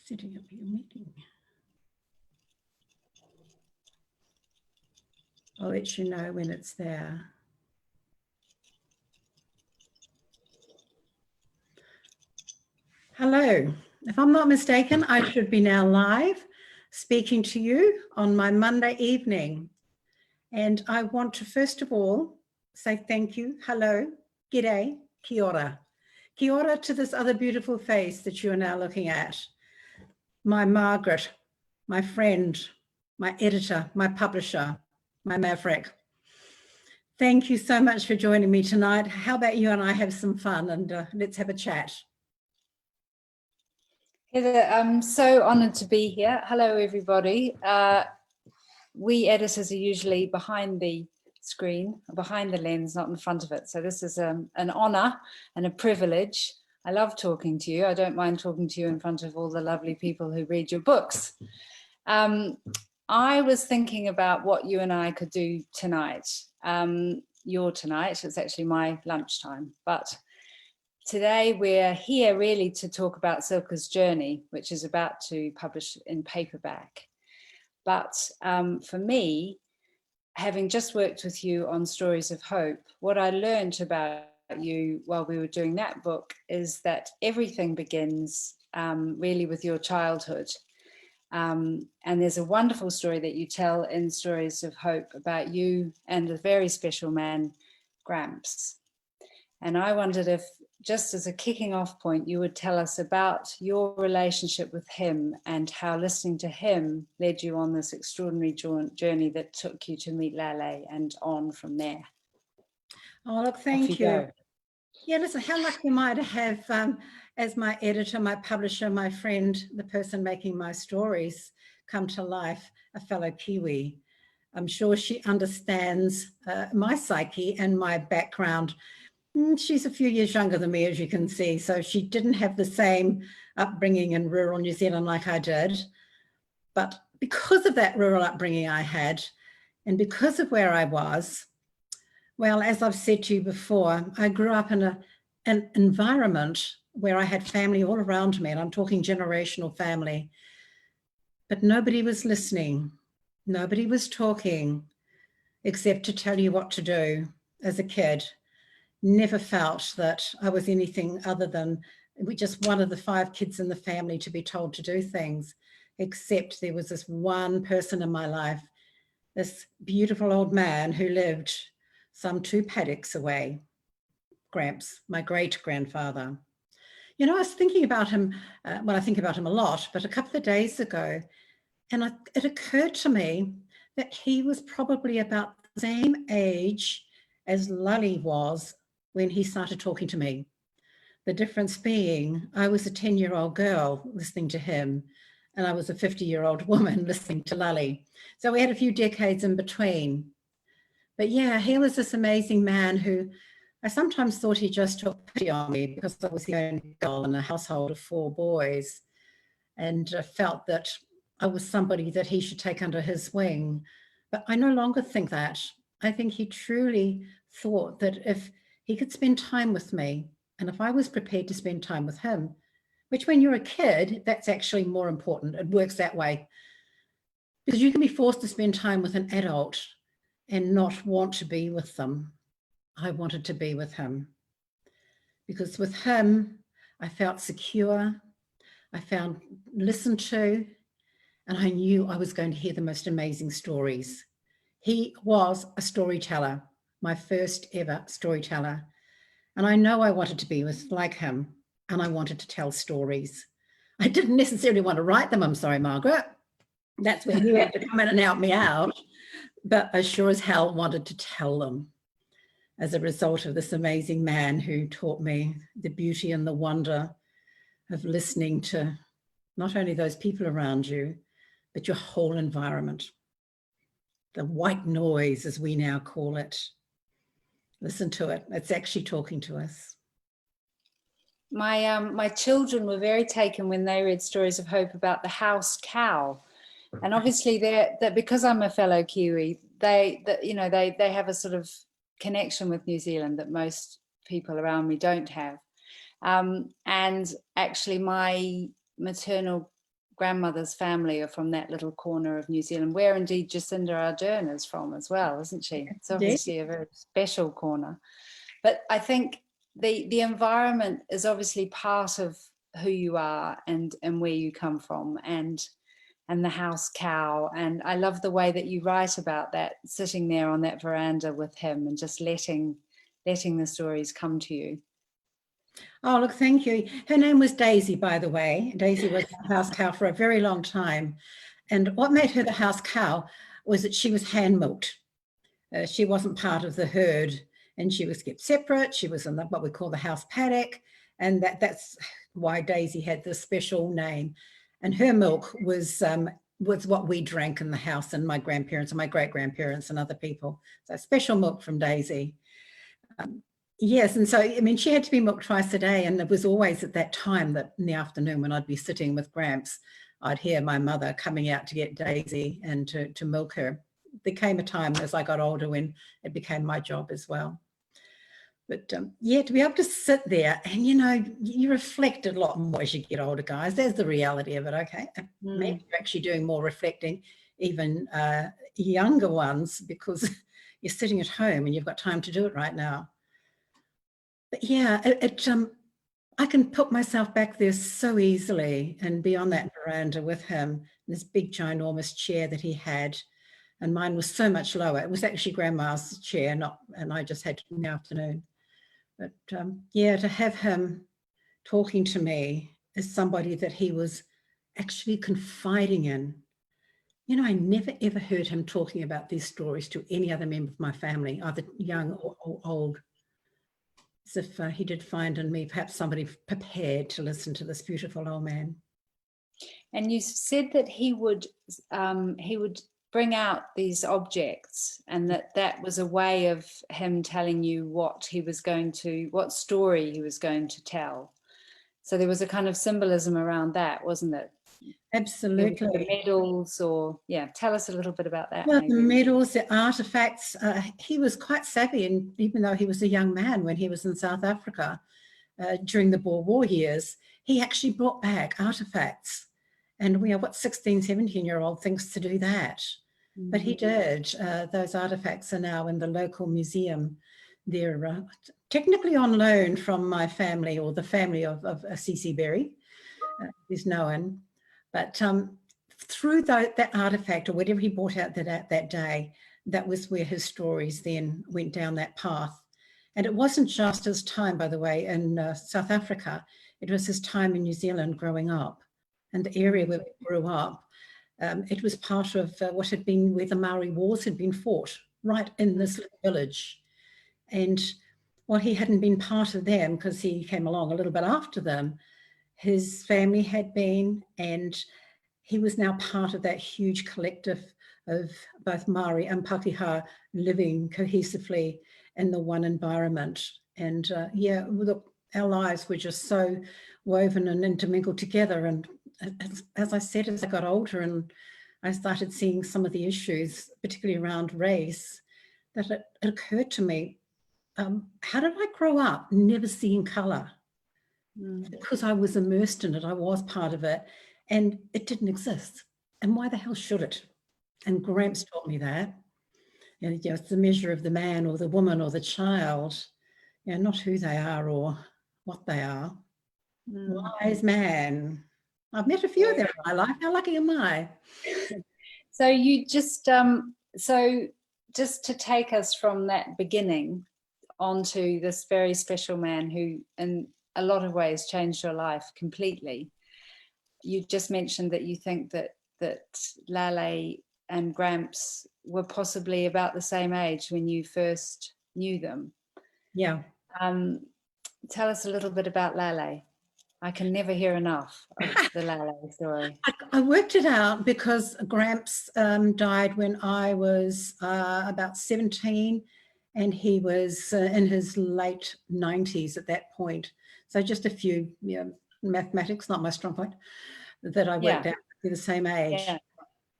Setting up your meeting. I'll let you know when it's there. Hello. If I'm not mistaken, I should be now live speaking to you on my Monday evening. And I want to first of all say thank you, hello, g'day, kia ora. Kia ora to this other beautiful face that you are now looking at. My Margaret, my friend, my editor, my publisher, my maverick. Thank you so much for joining me tonight. How about you and I have some fun and let's have a chat. Heather, I'm so honoured to be here. Hello, everybody. We editors are usually behind the screen, behind the lens, not in front of it. So this is an honour and a privilege. I love talking to you. I don't mind talking to you in front of all the lovely people who read your books. I was thinking about what you and I could do tonight. Your tonight, it's actually my lunchtime, but today we're here really to talk about Cilka's journey, which is about to publish in paperback. But for me, having just worked with you on Stories of Hope, what I learned about you while we were doing that book is that everything begins really with your childhood. And there's a wonderful story that you tell in Stories of Hope about you and a very special man, Gramps. And I wondered if, just as a kicking off point, you would tell us about your relationship with him and how listening to him led you on this extraordinary journey that took you to meet Lale and on from there. Oh, look, thank you. Yeah, listen, how lucky am I to have, as my editor, my publisher, my friend, the person making my stories come to life, a fellow Kiwi. I'm sure she understands my psyche and my background. She's a few years younger than me, as you can see, so she didn't have the same upbringing in rural New Zealand like I did. But because of that rural upbringing I had, and because of where I was, well, as I've said to you before, I grew up in an environment where I had family all around me, and I'm talking generational family, but nobody was listening. Nobody was talking except to tell you what to do as a kid. Never felt that I was anything other than just one of the 5 kids in the family to be told to do things, except there was this one person in my life, this beautiful old man who lived some 2 paddocks away, Gramps, my great-grandfather. You know, I was thinking about him, well, I think about him a lot, but a couple of days ago, and it occurred to me that he was probably about the same age as Lully was when he started talking to me. The difference being, I was a 10-year-old girl listening to him, and I was a 50-year-old woman listening to Lully. So we had a few decades in between. But yeah, he was this amazing man who I sometimes thought he just took pity on me because I was the only girl in a household of 4 boys, and felt that I was somebody that he should take under his wing. But I no longer think that. I think he truly thought that if he could spend time with me, and if I was prepared to spend time with him, which when you're a kid, that's actually more important. It works that way. Because you can be forced to spend time with an adult and not want to be with them. I wanted to be with him. Because with him, I felt secure, I found listened to, and I knew I was going to hear the most amazing stories. He was a storyteller, my first ever storyteller. And I know I wanted to be like him, and I wanted to tell stories. I didn't necessarily want to write them, I'm sorry, Margaret. That's where you had to come in and help me out. But I sure as hell wanted to tell them as a result of this amazing man who taught me the beauty and the wonder of listening to not only those people around you, but your whole environment. The white noise, as we now call it. Listen to it. It's actually talking to us. My children were very taken when they read Stories of Hope about the house cow, and obviously that because I'm a fellow Kiwi, they have a sort of connection with New Zealand that most people around me don't have. And actually, my maternal grandmother's family are from that little corner of New Zealand, where indeed Jacinda Ardern is from as well, isn't she? It's obviously a very special corner. But I think the environment is obviously part of who you are and where you come from, and the house cow. And I love the way that you write about that, sitting there on that veranda with him and just letting the stories come to you. Oh, look, thank you. Her name was Daisy, by the way. Daisy was the house cow for a very long time. And what made her the house cow was that she was hand milked. She wasn't part of the herd, and she was kept separate. She was in what we call the house paddock. And that's why Daisy had this special name. And her milk was what we drank in the house, and my grandparents and my great-grandparents and other people. So special milk from Daisy. Yes, and so, I mean, she had to be milked twice a day, and it was always at that time that in the afternoon when I'd be sitting with Gramps, I'd hear my mother coming out to get Daisy and to milk her. There came a time as I got older when it became my job as well. But yeah, to be able to sit there and, you know, you reflect a lot more as you get older, guys. There's the reality of it, okay? Maybe you're actually doing more reflecting, even younger ones, because you're sitting at home and you've got time to do it right now. But yeah, I can put myself back there so easily and be on that veranda with him, this big ginormous chair that he had. And mine was so much lower. It was actually Grandma's chair, and I just had it in the afternoon. But yeah, to have him talking to me as somebody that he was actually confiding in. You know, I never ever heard him talking about these stories to any other member of my family, either young or old. As if he did find in me perhaps somebody prepared to listen to this beautiful old man. And you said that he would bring out these objects, and that was a way of him telling you what story he was going to tell. So there was a kind of symbolism around that, wasn't it? Absolutely. The medals, or yeah, tell us a little bit about that. Well, maybe. the medals, the artifacts, he was quite savvy, and even though he was a young man when he was in South Africa during the Boer War years, he actually brought back artifacts. And we are, what 16, 17-year-old thinks to do that? But he did. Those artifacts are now in the local museum. They're technically on loan from my family, or the family of C.C. Berry, who's known. But through that artifact, or whatever he brought out that day, that was where his stories then went down that path. And it wasn't just his time, by the way, in South Africa. It was his time in New Zealand growing up, and the area where we grew up. It was part of what had been where the Maori Wars had been fought, right in this little village. And while he hadn't been part of them, because he came along a little bit after them, his family had been, and he was now part of that huge collective of both Maori and Pakeha living cohesively in the one environment. And yeah, look, our lives were just so woven and intermingled together. And as I said, as I got older and I started seeing some of the issues, particularly around race, that it occurred to me, how did I grow up never seeing colour? Because I was immersed in it, I was part of it, and it didn't exist. And why the hell should it? And Gramps taught me that. You know, it's the measure of the man or the woman or the child, you know, not who they are or what they are. Wise man. I've met a few of them in my life. How lucky am I? So you just, just to take us from that beginning onto this very special man who in a lot of ways changed your life completely. You just mentioned that you think that Lale and Gramps were possibly about the same age when you first knew them. Yeah. Tell us a little bit about Lale. I can never hear enough of the Lale story. I worked it out because Gramps died when I was about 17, and he was in his late 90s at that point. So just a few, you know, mathematics, not my strong point, that I worked out they're the same age. Yeah.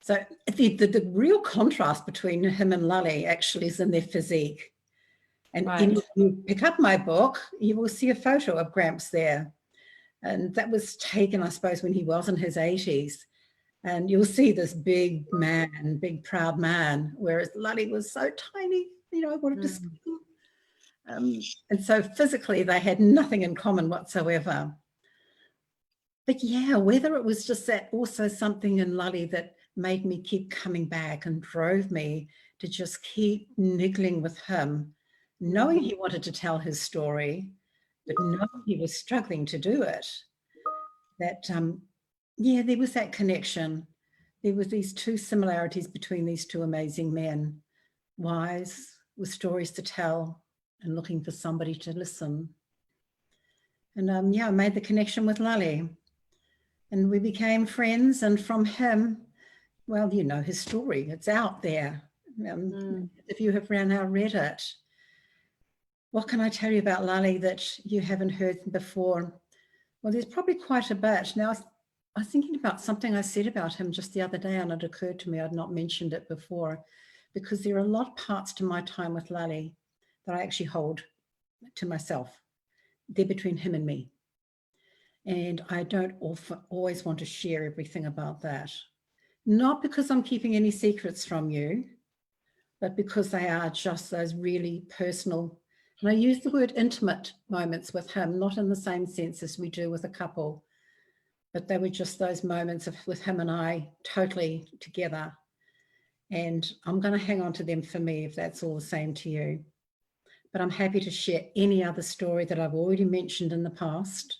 So the real contrast between him and Lale actually is in their physique. And if you pick up my book, you will see a photo of Gramps there. And that was taken, I suppose, when he was in his 80s. And you'll see this big man, big proud man, whereas Lully was so tiny, you know, I wanted to scream. And so physically they had nothing in common whatsoever. But yeah, whether it was just that also something in Lully that made me keep coming back and drove me to just keep niggling with him, knowing he wanted to tell his story, but knowing he was struggling to do it, that, yeah, there was that connection. There was these two similarities between these two amazing men, wise, with stories to tell and looking for somebody to listen. And yeah, I made the connection with Lully and we became friends. And from him, well, you know his story, it's out there. If you have now read it, what can I tell you about Lully that you haven't heard before? Well, there's probably quite a bit. Now, I was thinking about something I said about him just the other day, and it occurred to me I'd not mentioned it before, because there are a lot of parts to my time with Lully that I actually hold to myself. They're between him and me. And I don't always want to share everything about that. Not because I'm keeping any secrets from you, but because they are just those really personal, and I use the word intimate moments with him, not in the same sense as we do with a couple, but they were just those moments with him and I totally together. And I'm going to hang on to them for me, if that's all the same to you. But I'm happy to share any other story that I've already mentioned in the past.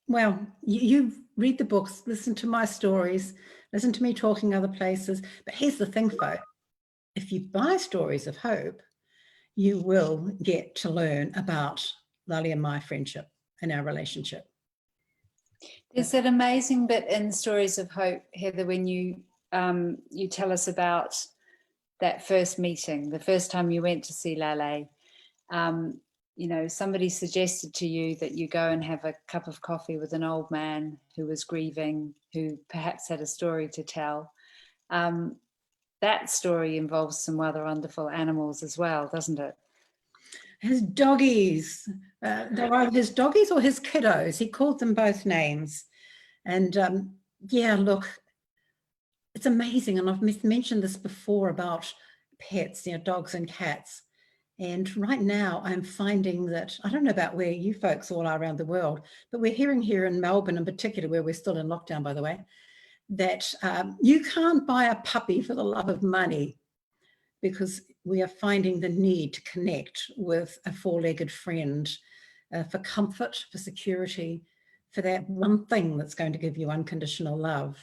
Well, you read the books, listen to my stories, listen to me talking other places. But here's the thing, folks. If you buy Stories of Hope, you will get to learn about Lully and my friendship and our relationship. There's that amazing bit in Stories of Hope, Heather, when you tell us about that first meeting, the first time you went to see Lully. You know, somebody suggested to you that you go and have a cup of coffee with an old man who was grieving, who perhaps had a story to tell. That story involves some rather wonderful animals as well, doesn't it? His doggies, they're either his doggies or his kiddos. He called them both names. And yeah, look, it's amazing. And I've mentioned this before about pets, you know, dogs and cats. And right now I'm finding that, I don't know about where you folks all are around the world, but we're hearing here in Melbourne in particular, where we're still in lockdown, by the way, that you can't buy a puppy for the love of money, because we are finding the need to connect with a four-legged friend for comfort, for security, for that one thing that's going to give you unconditional love.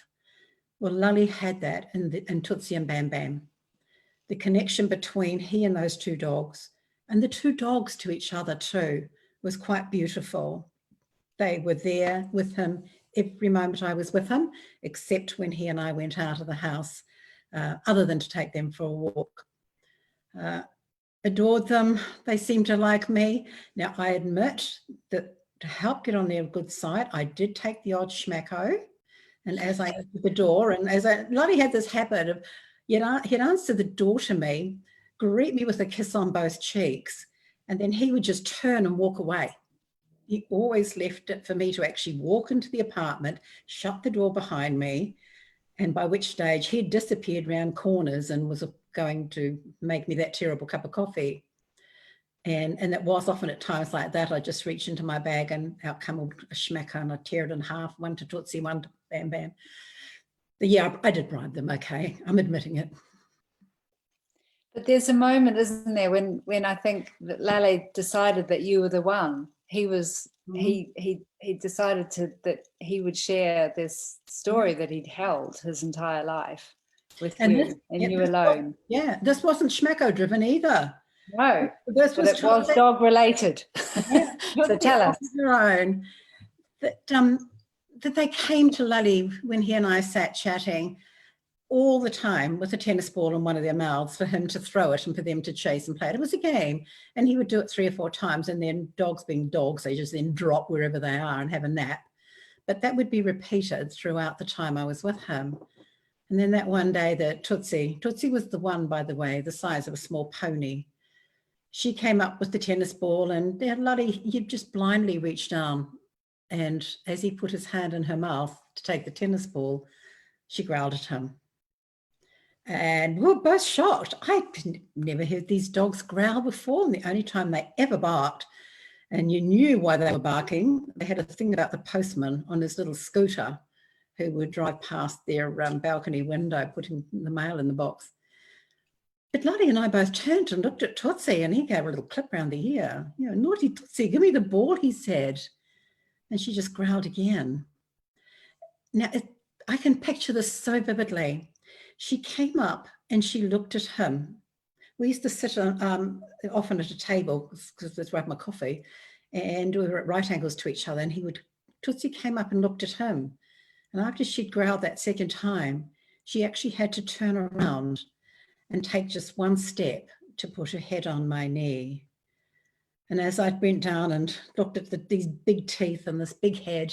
Well, Lully had that in Tootsie and Bam Bam. The connection between he and those two dogs, and the two dogs to each other too, was quite beautiful. They were there with him every moment I was with him, except when he and I went out of the house, other than to take them for a walk. Adored them. They seemed to like me. Now, I admit that to help get on their good side, I did take the odd schmacko. And as I opened the door, and Lully had this habit of, he'd answer the door to me, greet me with a kiss on both cheeks, and then he would just turn and walk away. He always left it for me to actually walk into the apartment, shut the door behind me, and by which stage he'd disappeared around corners and was going to make me that terrible cup of coffee. And it was often at times like that, I just reach into my bag and out come a schmacker and I tear it in half, one to Tootsie, one to Bam Bam. But yeah, I did bribe them, okay, I'm admitting it. But there's a moment, isn't there, when I think that Lully decided that you were the one. He was, he decided that he would share this story that he'd held his entire life with you and you alone. This wasn't schmacko driven either. No, but it was dog related. Yeah, so tell us. Their own. That they came to Lully when he and I sat chatting all the time with a tennis ball in one of their mouths for him to throw it and for them to chase and play it. It was a game, and he would do it 3 or 4 times, and then dogs being dogs, they just then drop wherever they are and have a nap. But that would be repeated throughout the time I was with him. And then that one day that Tootsie was the one, by the way, the size of a small pony. she came up with the tennis ball, and Lottie, he just blindly reached down, and as he put his hand in her mouth to take the tennis ball, she growled at him. And we were both shocked. I'd never heard these dogs growl before, and the only time they ever barked, and you knew why they were barking, they had a thing about the postman on his little scooter who would drive past their balcony window putting the mail in the box. But Lottie and I both turned and looked at Tootsie, and he gave her a little clip round the ear. You know, naughty Tootsie, give me the ball, he said. And she just growled again. Now, I can picture this so vividly. She came up and she looked at him. We used to sit often at a table because let's have my coffee, and we were at right angles to each other, and Tootsie came up and looked at him. And after she'd growled that second time, she actually had to turn around and take just one step to put her head on my knee. And as I bent down and looked at these big teeth and this big head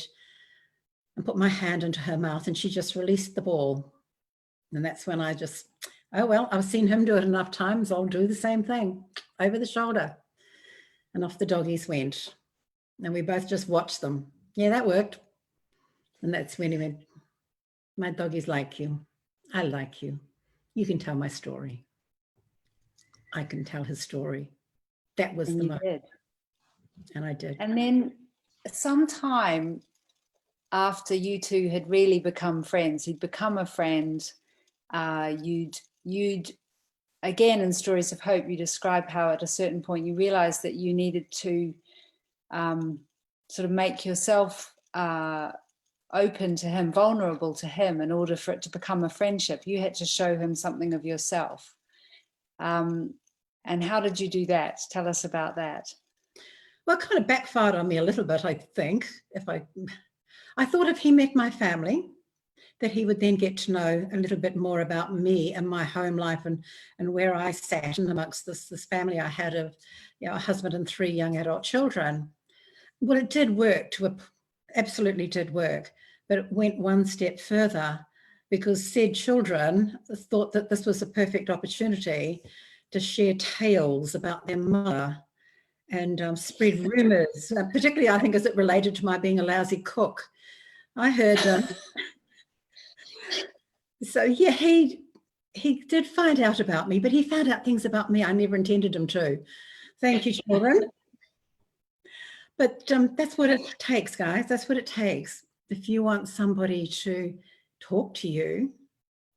and put my hand into her mouth, and she just released the ball. And that's when I just, oh, well, I've seen him do it enough times. I'll do the same thing, over the shoulder. And off the doggies went. And we both just watched them. Yeah, that worked. And that's when he went, my doggies like you. I like you. You can tell my story. I can tell his story. That was the moment. And I did. And then sometime after you two had really become friends, he'd become a friend, you'd again, in Stories of Hope, you describe how at a certain point you realized that you needed to sort of make yourself open to him, vulnerable to him, in order for it to become a friendship. You had to show him something of yourself. And how did you do that? Tell us about that. Well, it kind of backfired on me a little bit, I think. I thought if he met my family, that he would then get to know a little bit more about me and my home life and where I sat in amongst this family I had of, you know, a husband and 3 young adult children. Well, it did work, absolutely did work, but it went one step further, because said children thought that this was a perfect opportunity to share tales about their mother and spread rumours, particularly I think as it related to my being a lousy cook. I heard, so yeah, he did find out about me, but he found out things about me I never intended him to. Thank you, children. But that's what it takes, guys. That's what it takes. If you want somebody to talk to you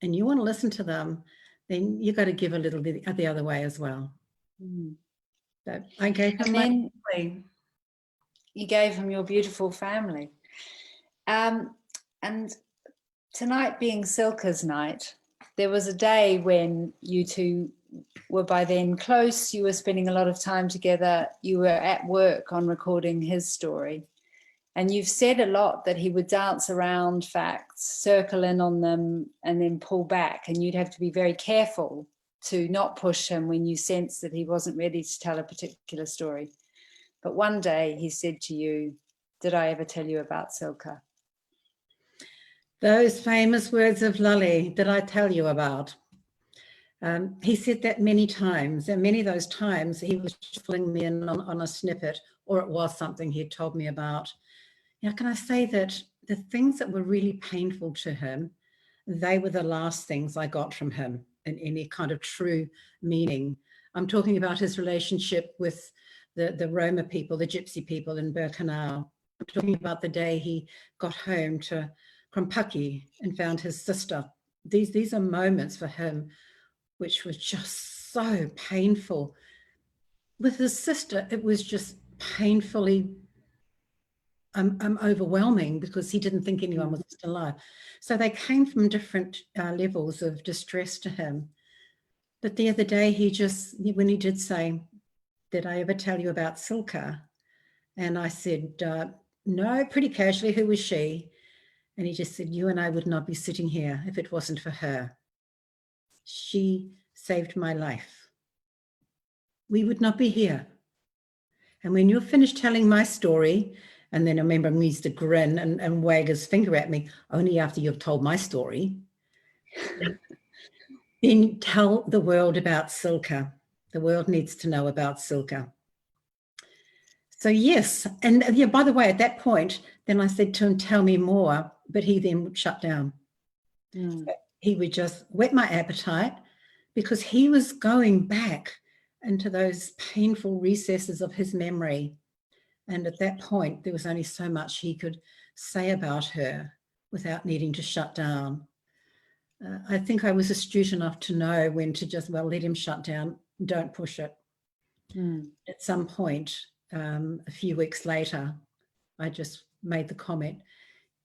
and you want to listen to them, then you've got to give a little bit the other way as well. So I gave him my family. You gave him your beautiful family. And tonight being Cilka's night, there was a day when you two were by then close, you were spending a lot of time together, you were at work on recording his story. And you've said a lot that he would dance around facts, circle in on them, and then pull back. And you'd have to be very careful to not push him when you sensed that he wasn't ready to tell a particular story. But one day he said to you, did I ever tell you about Cilka? Those famous words of Lolly that I tell you about. He said that many times, and many of those times he was filling me in on a snippet, or it was something he had told me about. Now, can I say that the things that were really painful to him, they were the last things I got from him in any kind of true meaning. I'm talking about his relationship with the Roma people, the Gypsy people in Birkenau. I'm talking about the day he got home to Krumpaki and found his sister. These are moments for him which was just so painful. With his sister, it was just painfully overwhelming, because he didn't think anyone was still alive. So they came from different levels of distress to him. But the other day, when he did say, did I ever tell you about Cilka? And I said, no, pretty casually, who was she? And he just said, you and I would not be sitting here if it wasn't for her. She saved my life. We would not be here. And when you're finished telling my story, and then I remember he used to grin and wag his finger at me, only after you've told my story, then tell the world about Cilka, The world needs to know about Cilka. So yes, and yeah, by the way, at that point, then I said to him, tell me more, but he then shut down. So he would just whet my appetite because he was going back into those painful recesses of his memory. And at that point, there was only so much he could say about her without needing to shut down. I think I was astute enough to know when to just, well, let him shut down, don't push it. At some point, a few weeks later, I just made the comment,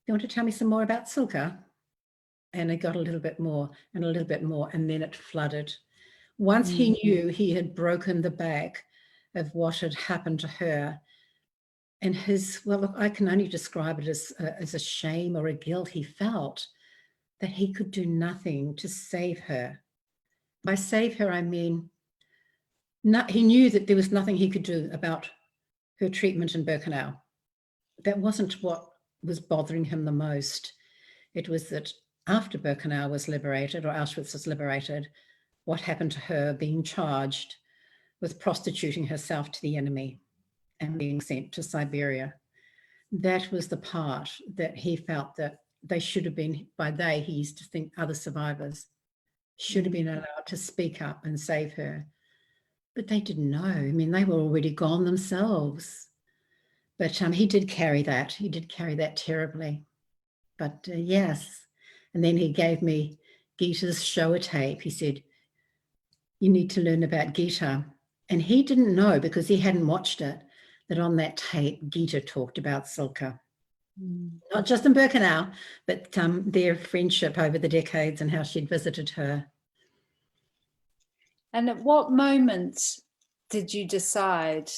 you want to tell me some more about Cilka? And it got a little bit more and a little bit more, and then it flooded. Once he knew he had broken the back of what had happened to her, and his, well, look, I can only describe it as a shame or a guilt he felt that he could do nothing to save her. By save her, I mean, he knew that there was nothing he could do about her treatment in Birkenau. That wasn't what was bothering him the most. It was that after Birkenau was liberated, or Auschwitz was liberated, what happened to her being charged with prostituting herself to the enemy and being sent to Siberia. That was the part that he felt that they should have been, by they, he used to think other survivors should have been allowed to speak up and save her. But they didn't know. I mean, they were already gone themselves. But he did carry that. He did carry that terribly. But yes. And then he gave me Gita's shower tape. He said, you need to learn about Gita. And he didn't know, because he hadn't watched it, that on that tape, Gita talked about Cilka. Not just in Birkenau, but their friendship over the decades and how she'd visited her. And at what moment did you decide?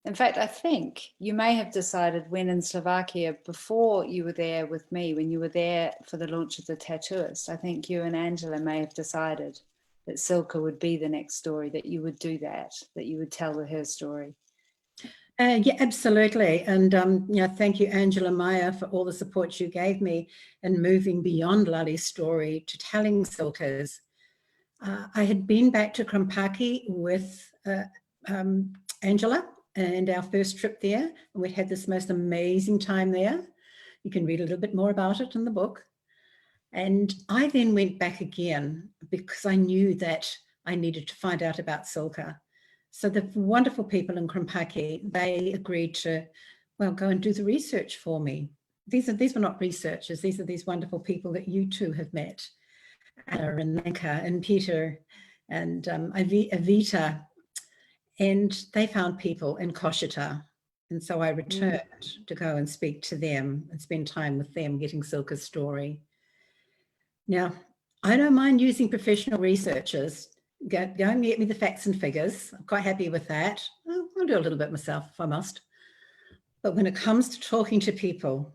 In fact, I think you may have decided when in Slovakia, before you were there with me, when you were there for the launch of the Tattooist, I think you and Angela may have decided that Cilka would be the next story, that you would do that you would tell her story. Yeah, absolutely. And thank you, Angela Meyer, for all the support you gave me in moving beyond Lali's story to telling Cilka's. I had been back to Krimpaki with Angela and our first trip there, and we'd had this most amazing time there. You can read a little bit more about it in the book. And I then went back again because I knew that I needed to find out about Cilka. So the wonderful people in Krimpaki, they agreed to, well, go and do the research for me. These were not researchers. These are these wonderful people that you two have met, Anna and Lenka and Peter and Avita. And they found people in Koshita. And so I returned to go and speak to them and spend time with them, getting Cilka's story. Now, I don't mind using professional researchers. Go and get me the facts and figures. I'm quite happy with that. I'll do a little bit myself if I must. But when it comes to talking to people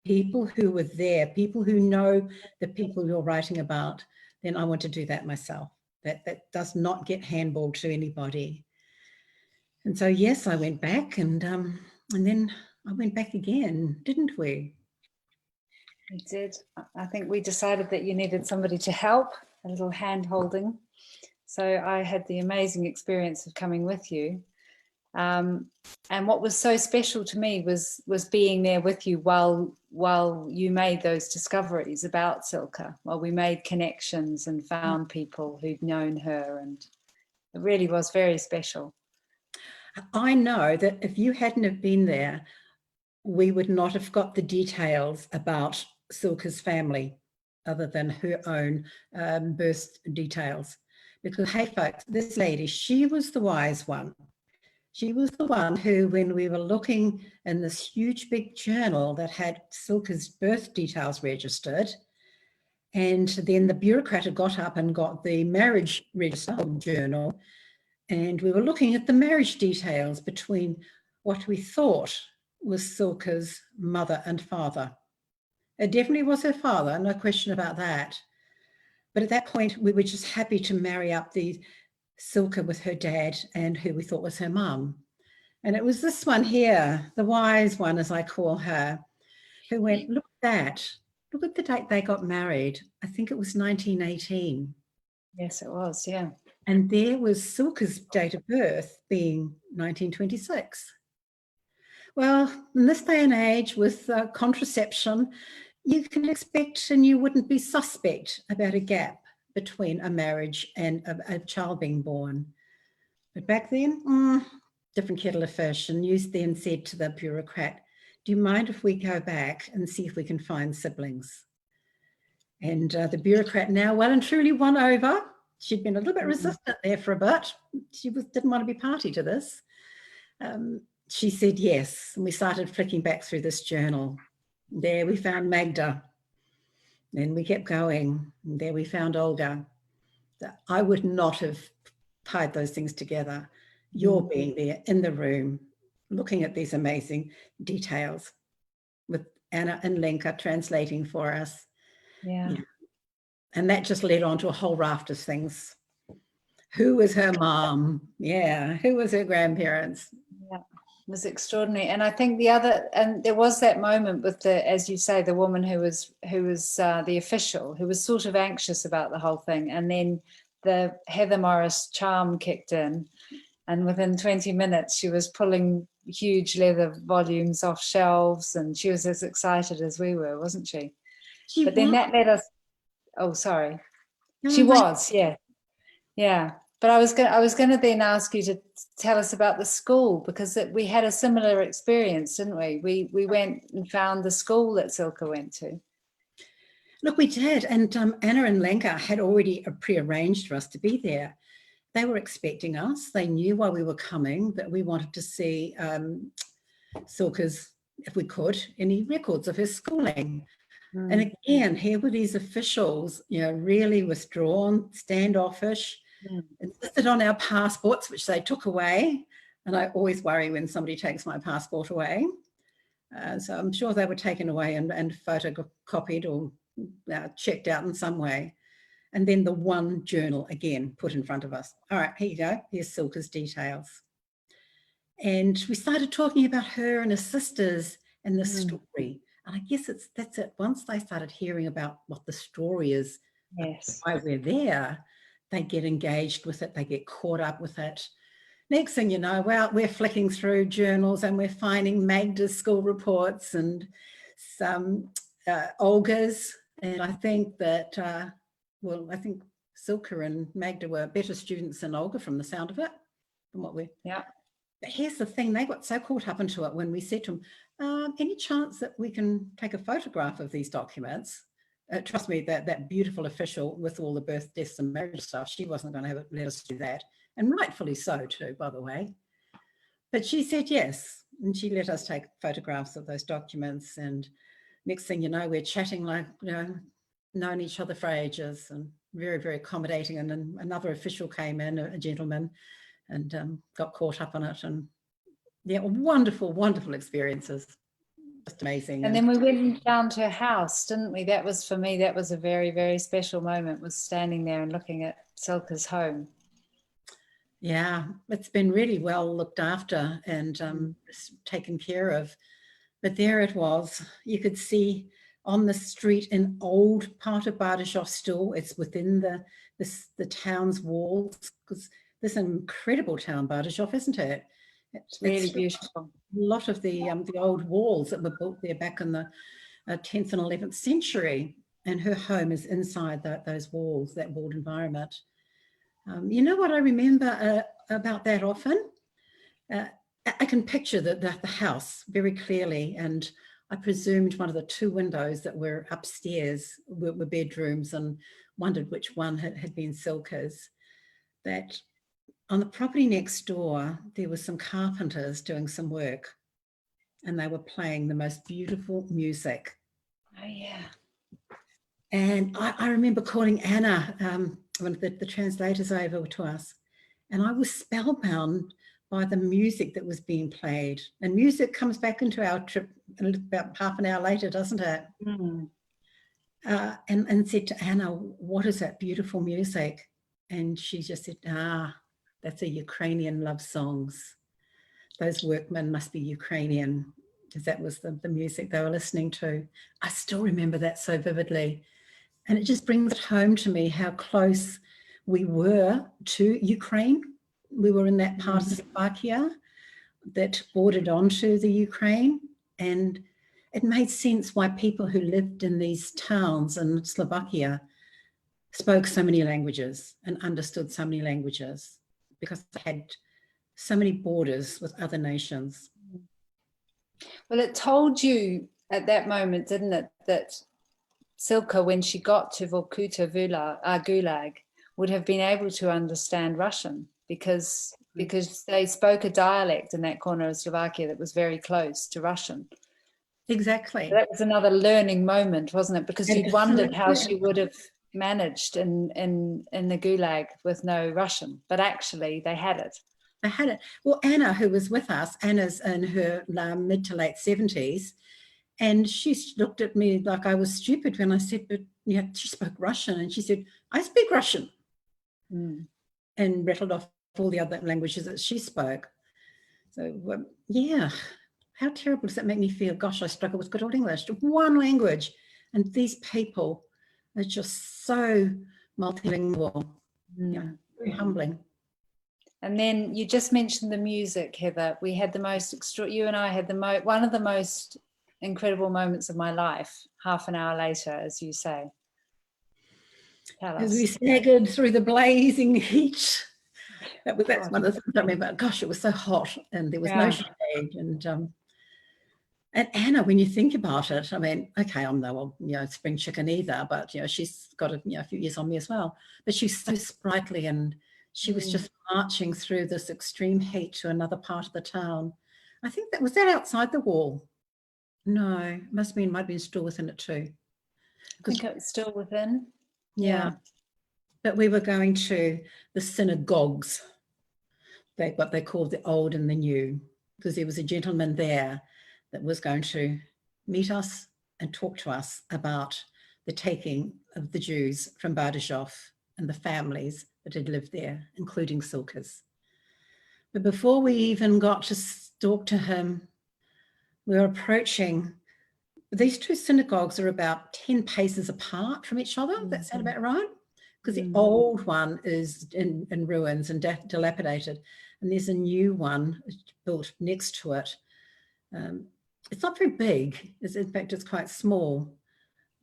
who were there, people who know the people you're writing about, then I want to do that myself. That does not get handballed to anybody. And so, yes, I went back and then I went back again, didn't we? We did. I think we decided that you needed somebody to help, a little hand holding. So I had the amazing experience of coming with you. And what was so special to me was being there with you while you made those discoveries about Cilka, while we made connections and found people who'd known her, and it really was very special. I know that if you hadn't have been there, we would not have got the details about Cilka's family other than her own birth details. Because, hey folks, this lady, she was the wise one. She was the one who, when we were looking in this huge big journal that had Cilka's birth details registered, and then the bureaucrat had got up and got the marriage register journal, and we were looking at the marriage details between what we thought was Cilka's mother and father. It definitely was her father, no question about that. But at that point, we were just happy to marry up the Cilka with her dad and who we thought was her mum. And it was this one here, the wise one, as I call her, who went, look at that. Look at the date they got married. I think it was 1918. Yes, it was, yeah. And there was Silke's date of birth being 1926. Well, in this day and age with contraception, you can expect and you wouldn't be suspect about a gap between a marriage and a child being born. But back then, different kettle of fish. And you then said to the bureaucrat, do you mind if we go back and see if we can find siblings? And the bureaucrat now well and truly won over. She'd been a little bit resistant there for a bit. She didn't want to be party to this. She said yes, and we started flicking back through this journal. There we found Magda. Then we kept going. And there we found Olga. I would not have tied those things together. You're being there in the room, looking at these amazing details with Anna and Lenka translating for us. Yeah. And that just led on to a whole raft of things. Who was her mom? Yeah. Who was her grandparents? Yeah, it was extraordinary. And I think and there was that moment with as you say, the woman who was the official, who was sort of anxious about the whole thing. And then the Heather Morris charm kicked in. And within 20 minutes, she was pulling huge leather volumes off shelves, and she was as excited as we were, wasn't she? But then that led us. Oh, sorry. She was, yeah, yeah. But I was going to then ask you to tell us about the school, because we had a similar experience, didn't we? We went and found the school that Cilka went to. Look, we did, and Anna and Lenka had already prearranged for us to be there. They were expecting us. They knew while we were coming that we wanted to see Cilka's, if we could, any records of her schooling. And again, here were these officials, really withdrawn, standoffish, insisted on our passports, which they took away. And I always worry when somebody takes my passport away. So I'm sure they were taken away and photocopied or checked out in some way. And then the one journal again put in front of us. All right, here you go. Here's Cilka's details. And we started talking about her and her sisters and the story. And I guess that's it. Once they started hearing about what the story is, yes, why we're there, they get engaged with it. They get caught up with it. Next thing you know, well, we're flicking through journals and we're finding Magda's school reports and some Olga's. And I think that, I think Cilka and Magda were better students than Olga from the sound of it, from what we. Yeah. But here's the thing, they got so caught up into it when we said to them, any chance that we can take a photograph of these documents? Trust me, that beautiful official with all the birth, deaths and marriage stuff, she wasn't going to let us do that. And rightfully so too, by the way. But she said yes. And she let us take photographs of those documents. And next thing you know, we're chatting like, known each other for ages, and very, very accommodating. And then another official came in, a gentleman, and got caught up on it. And yeah, wonderful, wonderful experiences. Just amazing. And then we went down to her house, didn't we? That was, for me, that was a very, very special moment, was standing there and looking at Cilka's home. Yeah, it's been really well looked after and taken care of. But there it was. You could see on the street an old part of Bardashof still. It's within the town's walls, because this is an incredible town, Bardashof, isn't it? It's really beautiful. A lot of the old walls that were built there back in the 10th and 11th century, and her home is inside those walls, that walled environment. You know what I remember about that often? I can picture the house very clearly, and I presumed one of the two windows that were upstairs were bedrooms, and wondered which one had been Cilka's. That on the property next door, there were some carpenters doing some work, and they were playing the most beautiful music. Oh, yeah. And I remember calling Anna, one of the translators, over to us, and I was spellbound by the music that was being played. And music comes back into our trip about half an hour later, doesn't it? And said to Anna, what is that beautiful music? And she just said, that's a Ukrainian love songs. Those workmen must be Ukrainian, because that was the music they were listening to. I still remember that so vividly. And it just brings it home to me how close we were to Ukraine. We were in that part of Slovakia that bordered onto the Ukraine, and it made sense why people who lived in these towns in Slovakia spoke so many languages and understood so many languages, because they had so many borders with other nations. Well, it told you at that moment, didn't it, that Cilka, when she got to Vorkuta Gulag, would have been able to understand Russian because they spoke a dialect in that corner of Slovakia that was very close to Russian. Exactly. So that was another learning moment, wasn't it? Because you'd wondered how she would have managed in the Gulag with no Russian, but actually they had it. They had it. Well, Anna, who was with us, Anna's in her mid to late 70s, and she looked at me like I was stupid when I said, but yeah, she spoke Russian, and she said, I speak Russian, and rattled off all the other languages that she spoke. So yeah, how terrible does that make me feel? Gosh, I struggle with good old English, one language, and these people are just so multilingual. Yeah, very humbling. And then you just mentioned the music, Heather. We had the most you and I had one of the most incredible moments of my life, half an hour later, as you say. Tell us. As we staggered through the blazing heat. That's one of the things I remember. Gosh, it was so hot, and there was no shade. And Anna, when you think about it, I mean, okay, I'm no, spring chicken either, but she's got a few years on me as well. But she's so sprightly, and she was just marching through this extreme heat to another part of the town. I think that was outside the wall. No, it might have been still within it too. I think it was still within. Yeah. But we were going to the synagogues, what they called the old and the new, because there was a gentleman there that was going to meet us and talk to us about the taking of the Jews from Bardashof and the families that had lived there, including Cilka's. But before we even got to talk to him, we were approaching, these two synagogues are about 10 paces apart from each other. That sound about right? Because the old one is in ruins and dilapidated, and there's a new one built next to it. It's not very big. In fact, it's quite small,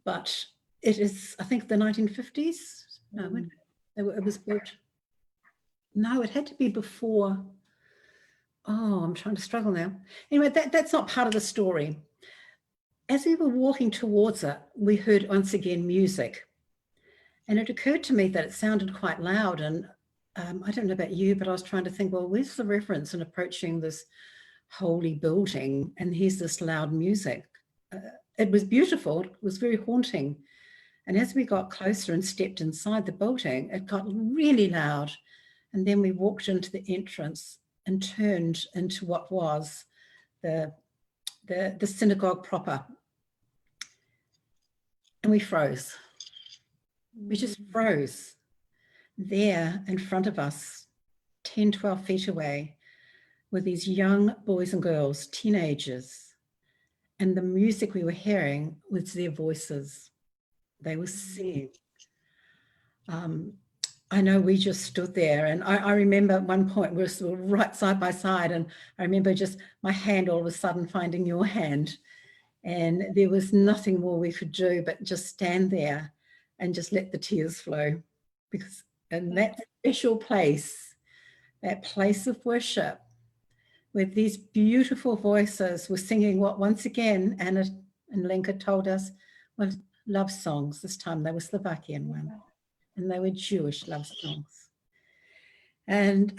but it is, I think, the 1950s. No, when it was built. No, it had to be before. Oh, I'm trying to struggle now. Anyway, that's not part of the story. As we were walking towards it, we heard once again music. And it occurred to me that it sounded quite loud. And I don't know about you, but I was trying to think, well, where's the reference in approaching this holy building? And here's this loud music. It was beautiful. It was very haunting. And as we got closer and stepped inside the building, it got really loud. And then we walked into the entrance and turned into what was the synagogue proper. And we froze. We just froze there in front of us, 10, 12 feet away, were these young boys and girls, teenagers. And the music we were hearing was their voices. They were singing. I know we just stood there, and I remember at one point we were sort of right side by side, and I remember just my hand all of a sudden finding your hand, and there was nothing more we could do but just stand there and just let the tears flow, because in that special place, that place of worship, where these beautiful voices were singing what once again Anna and Linka told us were love songs. This time they were Slovakian ones, and they were Jewish love songs. And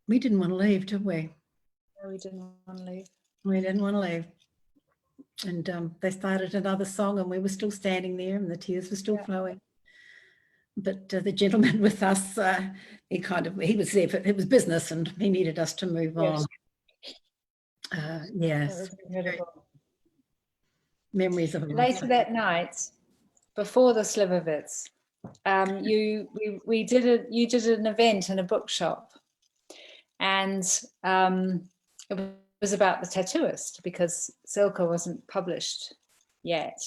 we didn't want to leave, did we? No, we didn't want to leave. We didn't want to leave. And they started another song, and we were still standing there, and the tears were still flowing. But the gentleman with us, he was there, it was business, and he needed us to move on. Yes. Memories of later that night, before the Slivovitz, you did an event in a bookshop, and it was about the Tattooist, because Cilka wasn't published yet.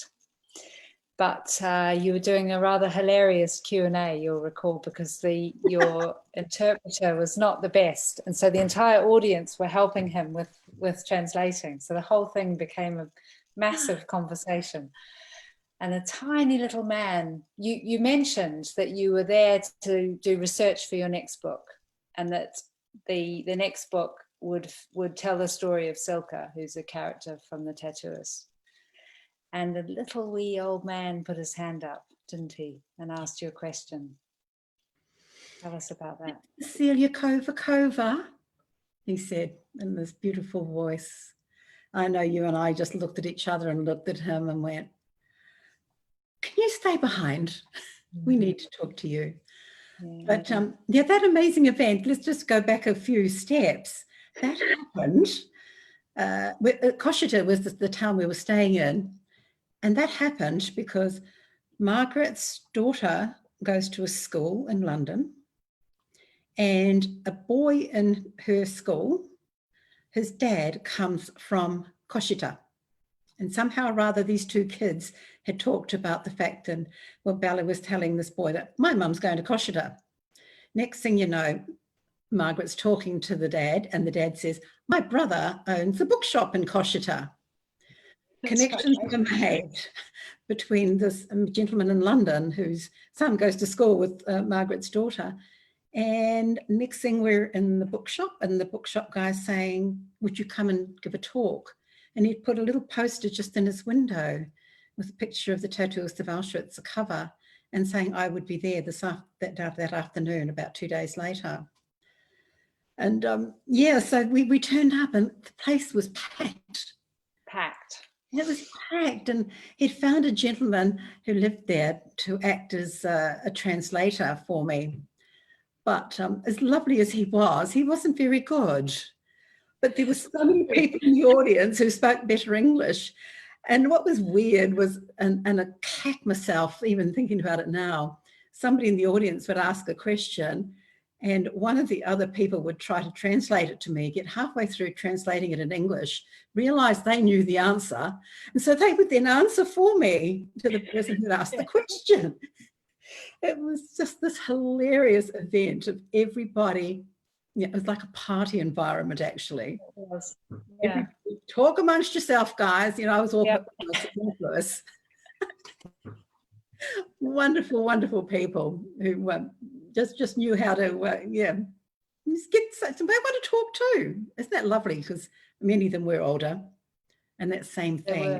but you were doing a rather hilarious Q&A, you'll recall, because your interpreter was not the best. And so the entire audience were helping him with translating. So the whole thing became a massive conversation. And a tiny little man, you mentioned that you were there to do research for your next book, and that the next book would tell the story of Cilka, who's a character from the Tattooist. And the little wee old man put his hand up, didn't he, and asked you a question. Tell us about that. Celia Kova, he said in this beautiful voice. I know you and I just looked at each other and looked at him and went, can you stay behind? We need to talk to you. Yeah. But yeah, that amazing event, let's just go back a few steps. That happened. Koshita was the town we were staying in. And that happened because Margaret's daughter goes to a school in London, and a boy in her school, his dad comes from Koshita. And somehow or rather, these two kids had talked about the fact, and well, Bella was telling this boy that my mum's going to Koshita. Next thing you know, Margaret's talking to the dad, and the dad says, my brother owns a bookshop in Koshita. Connections were made between this gentleman in London whose son goes to school with Margaret's daughter. And next thing we're in the bookshop, and the bookshop guy's saying, would you come and give a talk? And he'd put a little poster just in his window with a picture of the Tattooist of Auschwitz, a cover, and saying I would be there that afternoon, about 2 days later. And yeah, so we turned up and the place was packed. It was packed, and he'd found a gentleman who lived there to act as a translator for me. But as lovely as he wasn't very good. But there were so many people in the audience who spoke better English. And what was weird was, and I cack myself even thinking about it now, somebody in the audience would ask a question, and one of the other people would try to translate it to me, get halfway through translating it in English, realize they knew the answer. And so they would then answer for me to the person who asked the question. It was just this hilarious event of everybody. Yeah, it was like a party environment, actually. It was. Yeah. Talk amongst yourself, guys. You know, I was all superfluous. Wonderful, wonderful people who just knew how to, just get somebody want to talk to. Isn't that lovely? Because many of them were older, and that same thing.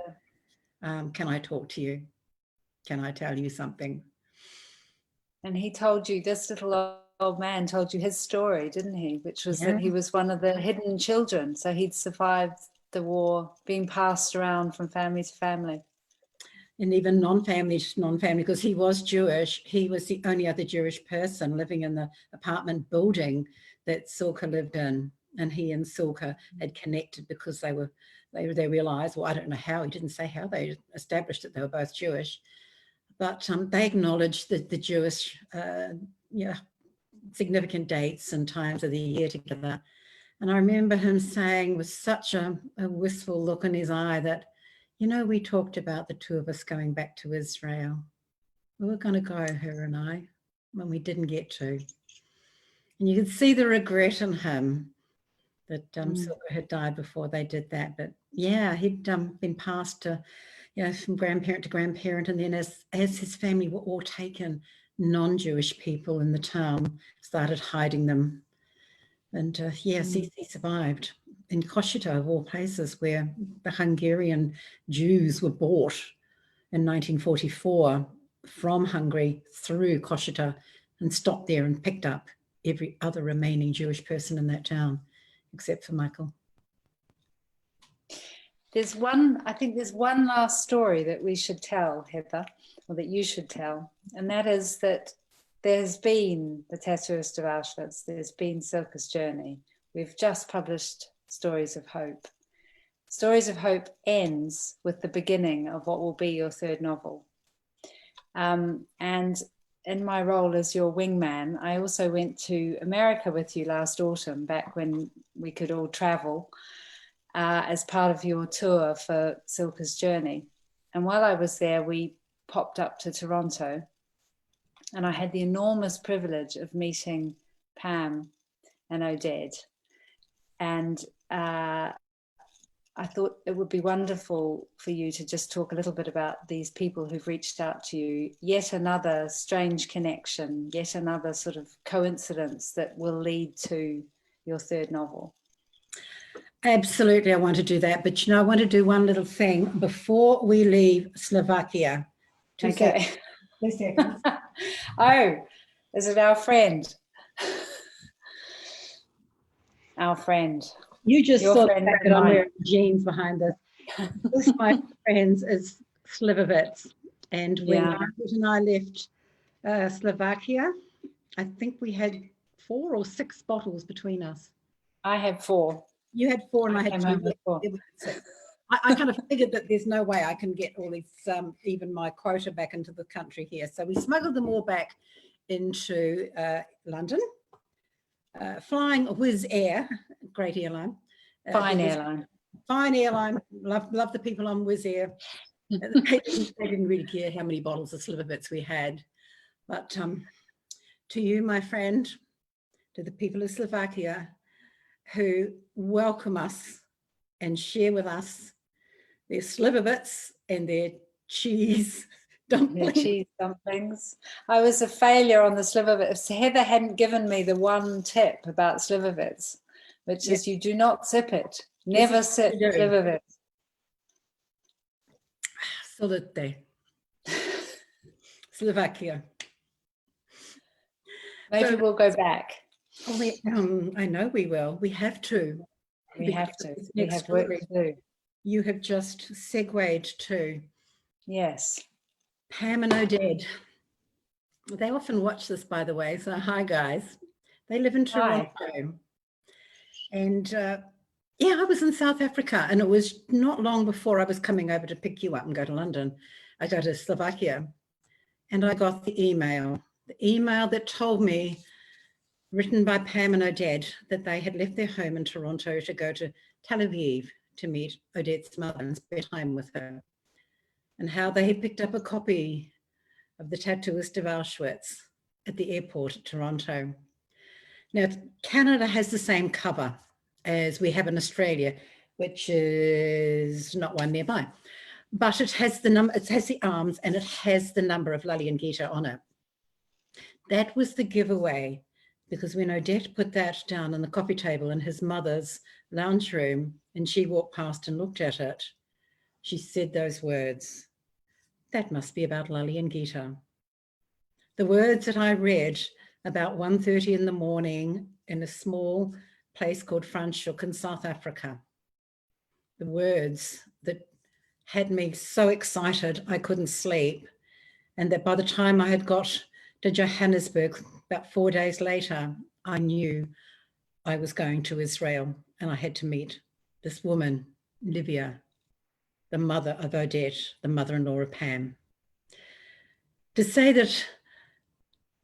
Can I talk to you? Can I tell you something? And he told you, this little old man told you his story, didn't he? Which was that he was one of the hidden children. So he'd survived the war, being passed around from family to family. And even non-family, because he was Jewish. He was the only other Jewish person living in the apartment building that Silke lived in. And he and Silke had connected because they realized, well, I don't know how, he didn't say how they established that they were both Jewish. But they acknowledged the Jewish, significant dates and times of the year together. And I remember him saying with such a wistful look in his eye that, you know, we talked about the two of us going back to Israel. We were going to go, her and I, when we didn't get to. And you could see the regret in him that Silke had died before they did that. But yeah, he'd been passed to, from grandparent to grandparent. And then as his family were all taken, non-Jewish people in the town started hiding them. And yes, he survived in Koshita, of all places, where the Hungarian Jews were brought in 1944 from Hungary through Koshita and stopped there and picked up every other remaining Jewish person in that town, except for Michael. I think there's one last story that we should tell, Heather, or that you should tell, and that is that there's been the Tattooist of Auschwitz, there's been Silke's journey. We've just published Stories of Hope. Stories of Hope ends with the beginning of what will be your third novel. And in my role as your wingman, I also went to America with you last autumn, back when we could all travel, as part of your tour for Silke's journey. And while I was there, we popped up to Toronto, and I had the enormous privilege of meeting Pam and Odette. And I thought it would be wonderful for you to just talk a little bit about these people who've reached out to you. Yet another strange connection, yet another sort of coincidence that will lead to your third novel. Absolutely, I want to do that. But, I want to do one little thing before we leave Slovakia. Okay. 2 seconds. Oh, is it our friend? Our friend. You just Your saw the friend fact and that I'm mine. wearing jeans behind this. This, my friends, is Slivovitz. And when Margaret and I left Slovakia, I think we had 4 or 6 bottles between us. I had 4. You had 4 and I had 2. It was 6. I kind of figured that there's no way I can get all these, even my quota back into the country here. So we smuggled them all back into London, flying Wizz Air, great airline. Fine airline. Fine airline. Love the people on Wizz Air. They didn't really care how many bottles of Slivovitz we had. But to you, my friend, to the people of Slovakia who welcome us and share with us their Slivovitz and their cheese dumplings. The cheese dumplings. I was a failure on the Slivovitz. Heather hadn't given me the one tip about Slivovitz, which is you do not sip it. Never sip Slivovitz. Salute. Slovakia. Maybe we'll go back. I know we will. We have to. We have to. We have work to do. You have just segued to. Yes. Pam and Odette. They often watch this, by the way. So hi, guys. They live in Toronto. Hi. And I was in South Africa, and it was not long before I was coming over to pick you up and go to London. I go to Slovakia, and I got the email that told me, written by Pam and Odette, that they had left their home in Toronto to go to Tel Aviv to meet Odette's mother and spend time with her, and how they had picked up a copy of the Tattooist of Auschwitz at the airport at Toronto. Now, Canada has the same cover as we have in Australia, which is not one nearby, but it has the number, it has the arms, and it has the number of Lali and Gita on it. That was the giveaway, because when Odette put that down on the coffee table in his mother's lounge room, and she walked past and looked at it, she said those words, "That must be about Lali and Gita." The words that I read about 1:30 in the morning in a small place called Franschhoek in South Africa. The words that had me so excited I couldn't sleep, and that by the time I had got to Johannesburg, about 4 days later, I knew I was going to Israel, and I had to meet this woman, Livia, the mother of Odette, the mother-in-law of Pam. To say that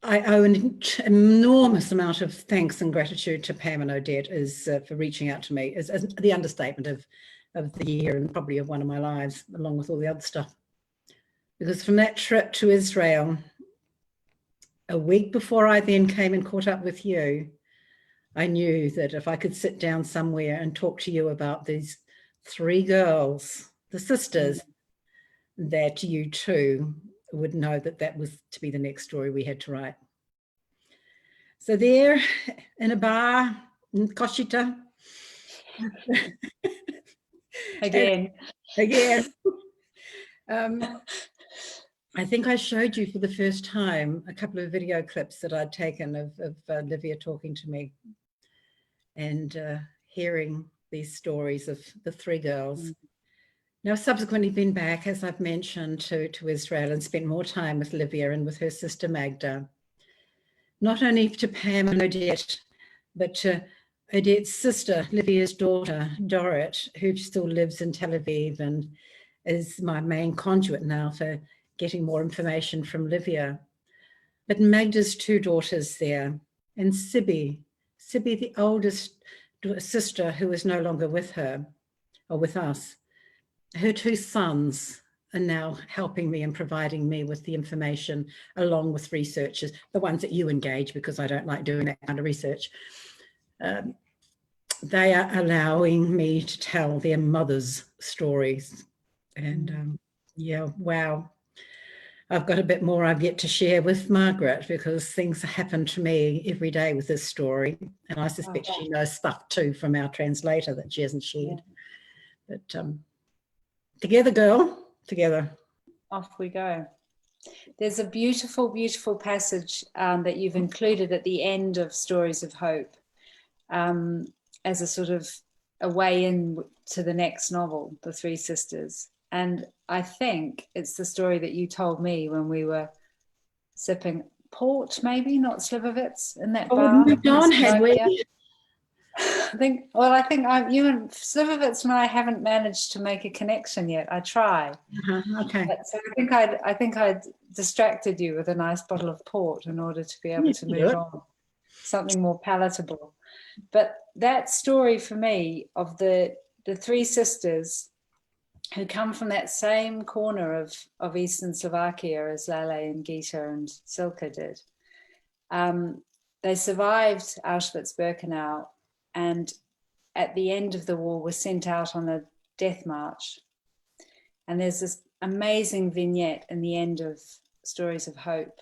I owe an enormous amount of thanks and gratitude to Pam and Odette for reaching out to me is the understatement of the year, and probably of one of my lives, along with all the other stuff. Because from that trip to Israel, a week before I then came and caught up with you, I knew that if I could sit down somewhere and talk to you about these 3 girls, the sisters, that you too would know that that was to be the next story we had to write. So there in a bar in Koshita. Again. I think I showed you for the first time a couple of video clips that I'd taken of Livia talking to me, and hearing these stories of the 3 girls. Now, I've subsequently been back, as I've mentioned, to Israel, and spent more time with Livia and with her sister Magda. Not only to Pam and Odette, but to Odette's sister, Livia's daughter, Dorrit, who still lives in Tel Aviv and is my main conduit now for getting more information from Livia. But Magda's 2 daughters there, and Sibby, the oldest sister who is no longer with her, or with us. Her 2 sons, are now helping me and providing me with the information, along with researchers, the ones that you engage, because I don't like doing that kind of research. They are allowing me to tell their mothers' stories. And yeah, wow. I've got a bit more I've yet to share with Margaret, because things happen to me every day with this story. And I suspect she knows stuff too from our translator that she hasn't shared. But together, girl, together. Off we go. There's a beautiful, beautiful passage that you've included at the end of Stories of Hope as a sort of a way in to the next novel, The Three Sisters. And I think it's the story that you told me when we were sipping port, maybe, not Slivovitz, in that bar. Moved on, had we? I think you and Slivovitz and I haven't managed to make a connection yet. I try. Okay. But, so I think I'd distracted you with a nice bottle of port in order to be able to move on, something more palatable. But that story for me of the three sisters who come from that same corner of Eastern Slovakia as Lele and Gita and Cilka did. They survived Auschwitz-Birkenau, and at the end of the war were sent out on a death march. And there's this amazing vignette in the end of Stories of Hope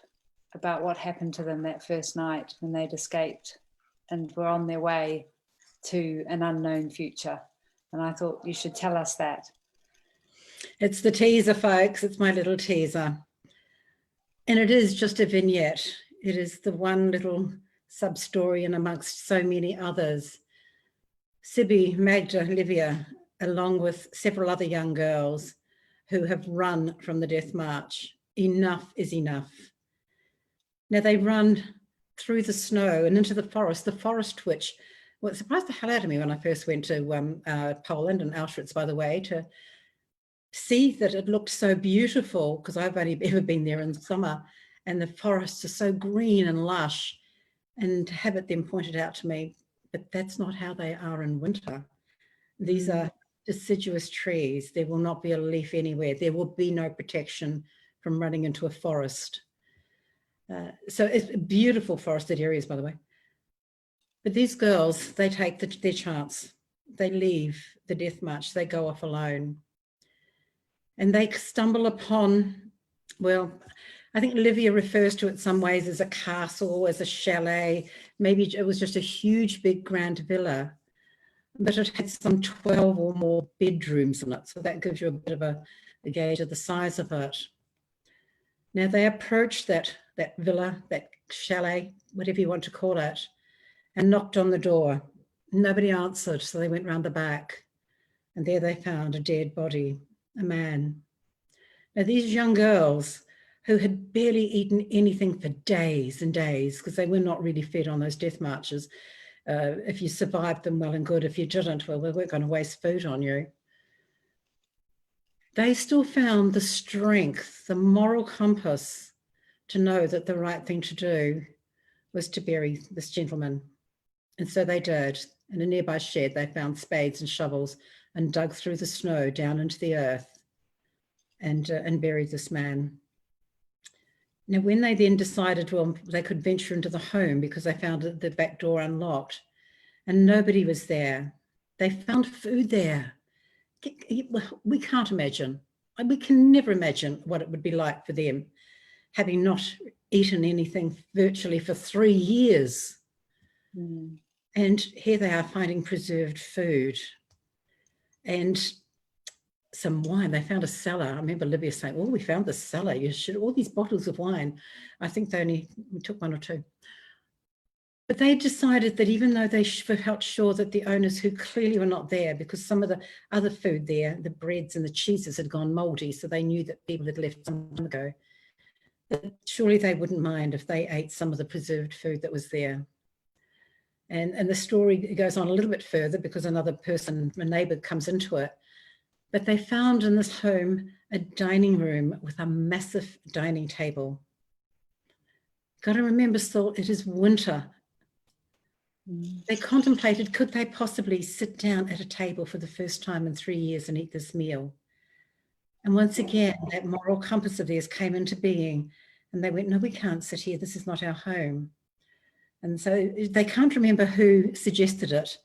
about what happened to them that first night when they'd escaped and were on their way to an unknown future. And I thought you should tell us that. It's the teaser, folks. It's my little teaser. And it is just a vignette. It is the one little sub-story and amongst so many others. Sibi, Magda, Livia, along with several other young girls who have run from the death march. Enough is enough. Now they run through the snow and into the forest which, well, it surprised the hell out of me when I first went to Poland and Auschwitz, by the way, to see that it looked so beautiful, because I've only ever been there in summer, and the forests are so green and lush, and to have it then pointed out to me, but that's not how they are in winter. These are deciduous trees. There will not be a leaf anywhere. There will be no protection from running into a forest. So it's beautiful forested areas, by the way. But these girls, they take their chance. They leave the death march. They go off alone. And they stumble upon, well, I think Livia refers to it some ways as a castle, as a chalet. Maybe it was just a huge, big, grand villa, but it had some 12 or more bedrooms in it. So that gives you a bit of a gauge of the size of it. Now they approached that villa, that chalet, whatever you want to call it, and knocked on the door. Nobody answered, so they went round the back, and there they found a dead body, a man. Now these young girls who had barely eaten anything for days and days, because they were not really fed on those death marches. If you survived them, well and good. If you didn't, well, we weren't going to waste food on you. They still found the strength, the moral compass to know that the right thing to do was to bury this gentleman. And so they did. In a nearby shed, they found spades and shovels and dug through the snow down into the earth and buried this man. Now, when they then decided, well, they could venture into the home because they found the back door unlocked and nobody was there. They found food there. We can't imagine. We can never imagine what it would be like for them, having not eaten anything virtually for 3 years. And here they are finding preserved food and some wine. They found a cellar. I remember Livia saying, oh, we found the cellar. You should, all these bottles of wine. I think we took 1 or 2. But they decided that even though they felt sure that the owners, who clearly were not there because some of the other food there, the breads and the cheeses had gone moldy, so they knew that people had left some time ago, that surely they wouldn't mind if they ate some of the preserved food that was there. And the story goes on a little bit further because another person, a neighbor, comes into it. But they found in this home a dining room with a massive dining table. Got to remember still, it is winter. They contemplated, could they possibly sit down at a table for the first time in 3 years and eat this meal? And once again, that moral compass of theirs came into being, and they went, no, we can't sit here. This is not our home. And so they can't remember who suggested it,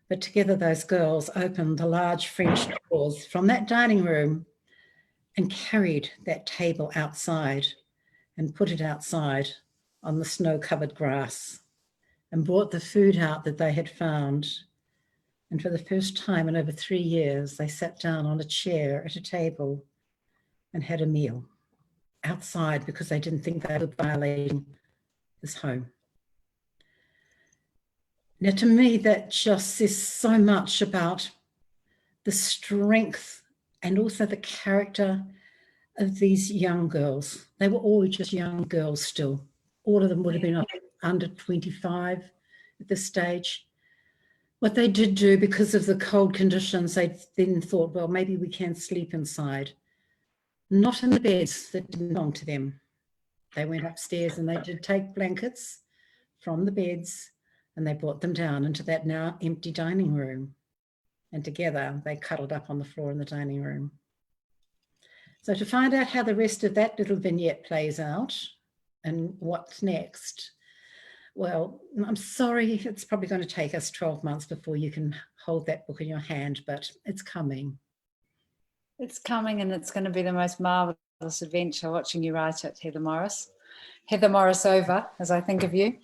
but together those girls opened the large French doors from that dining room and carried that table outside and put it outside on the snow-covered grass and brought the food out that they had found. And for the first time in over 3 years, they sat down on a chair at a table and had a meal outside because they didn't think they were violating this home. Now, to me, that just says so much about the strength and also the character of these young girls. They were all just young girls still. All of them would have been under 25 at this stage. What they did do, because of the cold conditions, they then thought, well, maybe we can sleep inside. Not in the beds that didn't belong to them. They went upstairs and they did take blankets from the beds and they brought them down into that now empty dining room. And together they cuddled up on the floor in the dining room. So to find out how the rest of that little vignette plays out and what's next, well, I'm sorry, it's probably going to take us 12 months before you can hold that book in your hand, but it's coming. It's coming, and it's going to be the most marvelous adventure watching you write it, Heather Morris. Heather Morris over, as I think of you.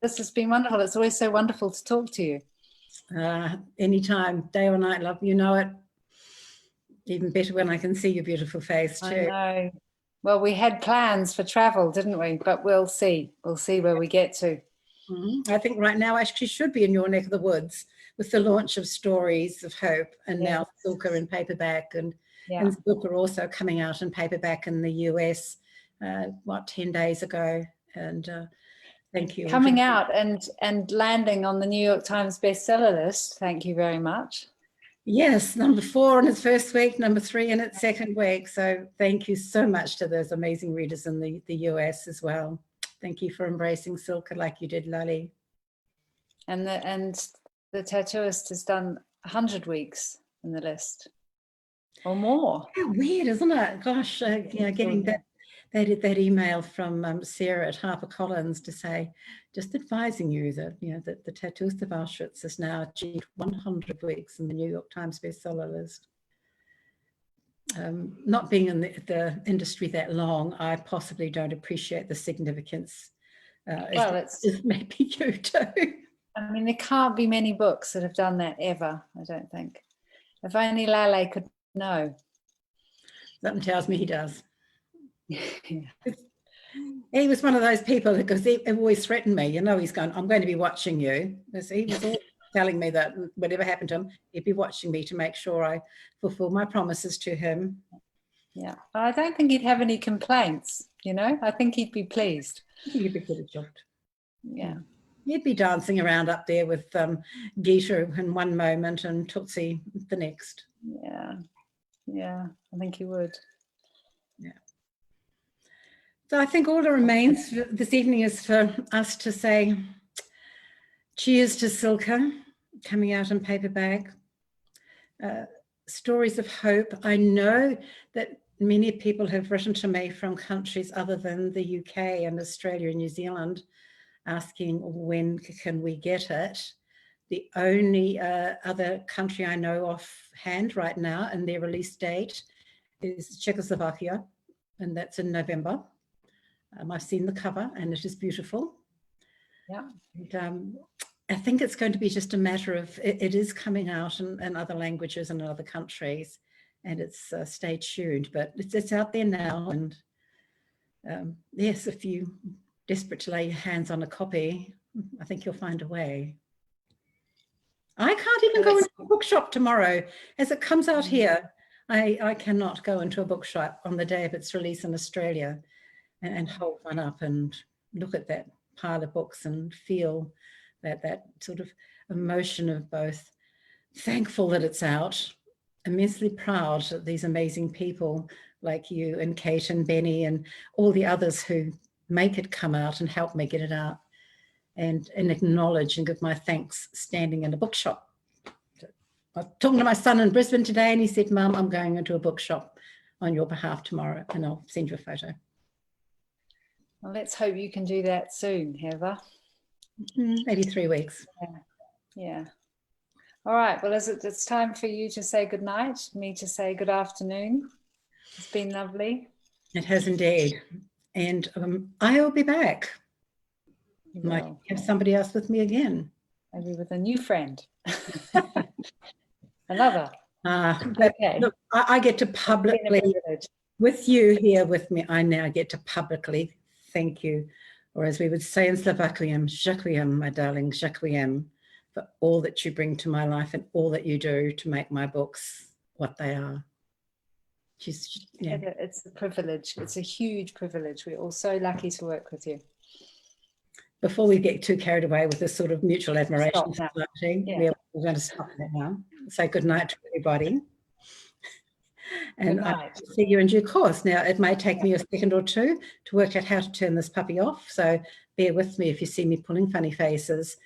This has been wonderful. It's always so wonderful to talk to you. Anytime, day or night, love, you know it. Even better when I can see your beautiful face too. I know. Well, we had plans for travel, didn't we? But we'll see. We'll see where we get to. I think right now I actually should be in your neck of the woods with the launch of Stories of Hope and now Cilka in paperback and Silke also coming out in paperback in the US, 10 days ago. And thank you. Coming out and landing on the New York Times bestseller list. Thank you very much. Yes, number 4 in its first week, number 3 in its second week. So thank you so much to those amazing readers in the US as well. Thank you for embracing Cilka like you did, Lali. And the Tattooist has done 100 weeks in the list or more. How weird, isn't it? Gosh, getting that email from Sarah at HarperCollins to say, just advising you that that the Tattooist of Auschwitz has now achieved 100 weeks in the New York Times bestseller list. Not being in the industry that long, I possibly don't appreciate the significance. Well, it's maybe you do. I mean, there can't be many books that have done that ever, I don't think. If only Lale could know. Something tells me he does. He was one of those people because he always threatened me. He's going, I'm going to be watching you. Because he was always telling me that whatever happened to him, he'd be watching me to make sure I fulfill my promises to him. Yeah, I don't think he'd have any complaints, I think he'd be pleased. He'd be pretty shocked. Yeah. He'd be dancing around up there with Gita in one moment and Tootsie the next. Yeah, I think he would. Yeah. So I think all that remains this evening is for us to say cheers to Cilka, coming out in paperback. Stories of Hope. I know that many people have written to me from countries other than the UK and Australia and New Zealand asking when can we get it. The only other country I know offhand right now and their release date is Czechoslovakia, and that's in November. I've seen the cover and it is beautiful. Yeah. And, I think it's going to be just a matter of, it is coming out in other languages and in other countries, and it's stay tuned, but it's out there now. And yes, if you're desperate to lay your hands on a copy, I think you'll find a way. I can't even go into a bookshop tomorrow. As it comes out here, I cannot go into a bookshop on the day of its release in Australia and hold one up and look at that pile of books and feel that sort of emotion of both thankful that it's out, immensely proud that these amazing people like you and Kate and Benny and all the others who make it come out and help me get it out, and acknowledge and give my thanks standing in a bookshop. I was talking to my son in Brisbane today and he said, Mum, I'm going into a bookshop on your behalf tomorrow and I'll send you a photo. Well, let's hope you can do that soon, Heather. Maybe 3 weeks. Yeah. All right. Well, it's time for you to say good night, me to say good afternoon. It's been lovely. It has indeed. And I will be back. Might have somebody else with me again. Maybe with a new friend. Another. Okay. Look, I get to publicly, with you here with me, I now get to publicly thank you, or as we would say in Slovakian, Ďakujem, my darling, Ďakujem, for all that you bring to my life and all that you do to make my books what they are. Yeah. It's a privilege. It's a huge privilege. We're all so lucky to work with you. Before we get too carried away with this sort of mutual admiration, we're going to stop that now. Say good night to everybody. And I'll see you in due course. Now, it may take me a second or two to work out how to turn this puppy off. So bear with me if you see me pulling funny faces,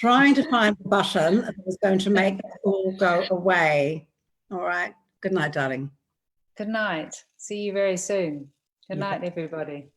trying to find the button that was going to make it all go away. All right. Good night, darling. Good night. See you very soon. Good night, everybody.